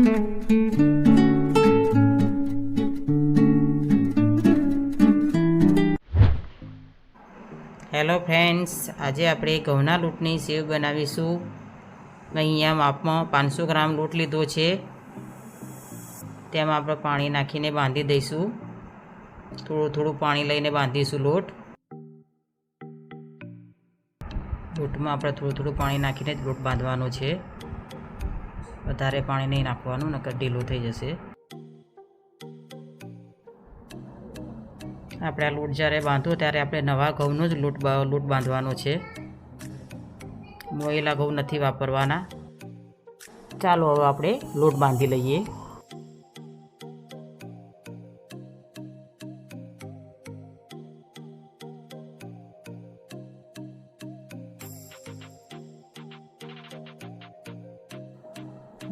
Hello friends, આજે આપણે ઘઉંના લોટની સેવ બનાવીશું। અહીંયા માપમાં 500 ગ્રામ લોટ લીધો છે। તેમાં આપણે પાણી નાખીને બાંધી દઈશું। થોડું થોડું પાણી લઈને બાંધીશું લોટ। લોટમાં આપણે થોડું થોડું પાણી નાખીને જ લોટ બાંધવાનો છે। વધારે પાણી નહીં નાખવાનું, નકર ઢીલો થઈ જશે। આપણે આ લોટ જ્યારે બાંધો ત્યારે આપણે નવા ઘઉંનો જ લોટ બાંધવાનો છે। મોયેલા ઘઉં નથી વાપરવાના। ચાલો હવે આપણે લોટ બાંધી લઈએ।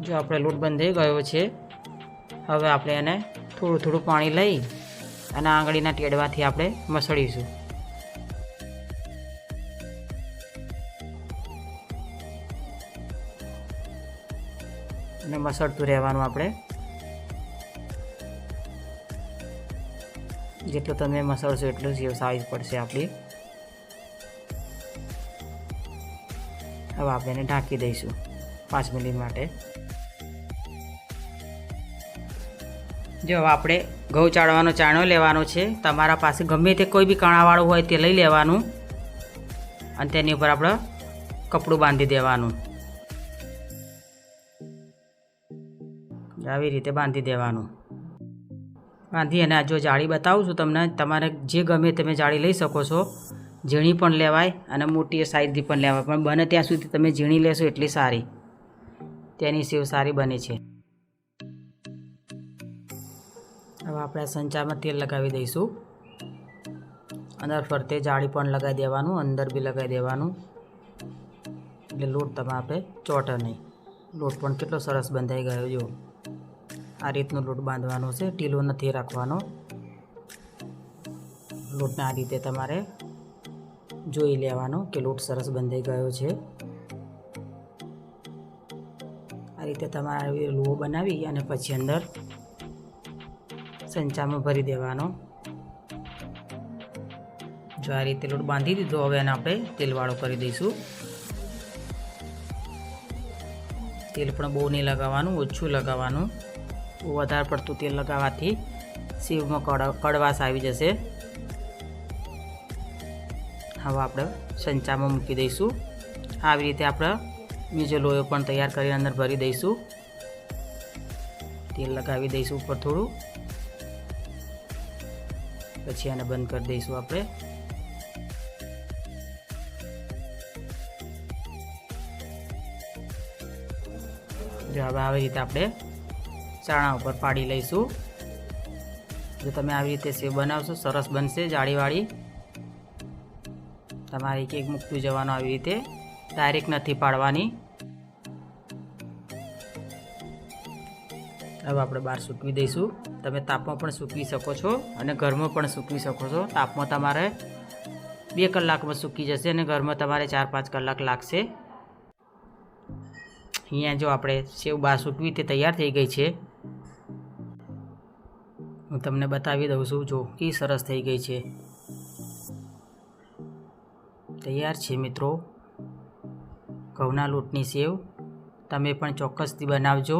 જો આપણે લોટ બંધાઈ ગયો છે। હવે આપણે એને થોડું થોડું પાણી લઈ અને આંગળીના ટેડવાથી આપણે મસળીશું। અને મસળતું રહેવાનું આપણે। જેટલો તમે મસળશો એટલું સેવ સારી પડશે આપણી। હવે આપણે એને ઢાંકી દઈશું 5 મિનિટ માટે। જો આપણે ઘઉં ચાળવાનો ચાણો લેવાનો છે। તમારા પાસે ગમે તે કોઈ બી કાણાવાળું હોય તે લઈ લેવાનું અને તેની ઉપર આપણે કપડું બાંધી દેવાનું। આવી રીતે બાંધી દેવાનું। બાંધી અને જો જાળી બતાવું છું તમને, તમારે જે ગમે તમે જાળી લઈ શકો છો। ઝીણી પણ લેવાય અને મોટી સાઈઝની પણ લેવાય, પણ બને ત્યાં સુધી તમે ઝીણી લેશો એટલી સારી, તેની સેવ સારી બને છે। હવે આપણે સંચામાં તેલ લગાવી દઈશું। અંદર ફરતે જાળી પણ લગાવી દેવાનું, અંદર બી લગાવી દેવાનું, એટલે લોટ તમે આપણે ચોંટે નહીં। લોટ પણ કેટલો સરસ બંધાઈ ગયો। જો આ રીતનો લોટ બાંધવાનો છે, ઢીલો નથી રાખવાનો। લોટને આ રીતે તમારે જોઈ લેવાનો કે લોટ સરસ બંધાઈ ગયો છે। આ રીતે તમારે લોહો બનાવી અને પછી અંદર સંચામાં ભરી દેવાનો। જો આ રીતે લોટ બાંધી દીધો, હવે એને આપણે તેલવાળો કરી દઈશું। તેલ પણ બહુ નહીં લગાવવાનું, ઓછું લગાવવાનું। બહુ વધારે પડતું તેલ લગાવવાથી સેવમાં કડવાશ આવી જશે। હવે આપણે સંચામાં મૂકી દઈશું। આવી રીતે આપણે બીજો લોયો પણ તૈયાર કરીને અંદર ભરી દઈશું। તેલ લગાવી દઈશું ઉપર થોડું, પછી આને બંધ કરી દઈશું આપણે। જો હવે આવી રીતે આપણે ચાણા ઉપર પાડી લઈશું। જો તમે આવી રીતે સેવ બનાવશો સરસ બનશે, જાળીવાળી। તમારે એક એક મૂકતું જવાનું, આવી રીતે ડાયરેક્ટ નથી પાડવાની। હવે આપણે બહાર સૂકવી દઈશું। તમે તાપમાં પણ સૂકવી શકો છો અને ઘરમાં પણ સૂકવી શકો છો। તાપમાં તમારે 2 કલાકમાં સૂકી જશે અને ઘરમાં તમારે 4-5 કલાક લાગશે। અહીંયા જો આપણે સેવ બહાર સૂકવી તે તૈયાર થઈ ગઈ છે। હું તમને બતાવી દઉં છું, જો કે સરસ થઈ ગઈ છે, તૈયાર છે મિત્રો ઘઉંના લોટની સેવ। તમે પણ ચોક્કસથી બનાવજો।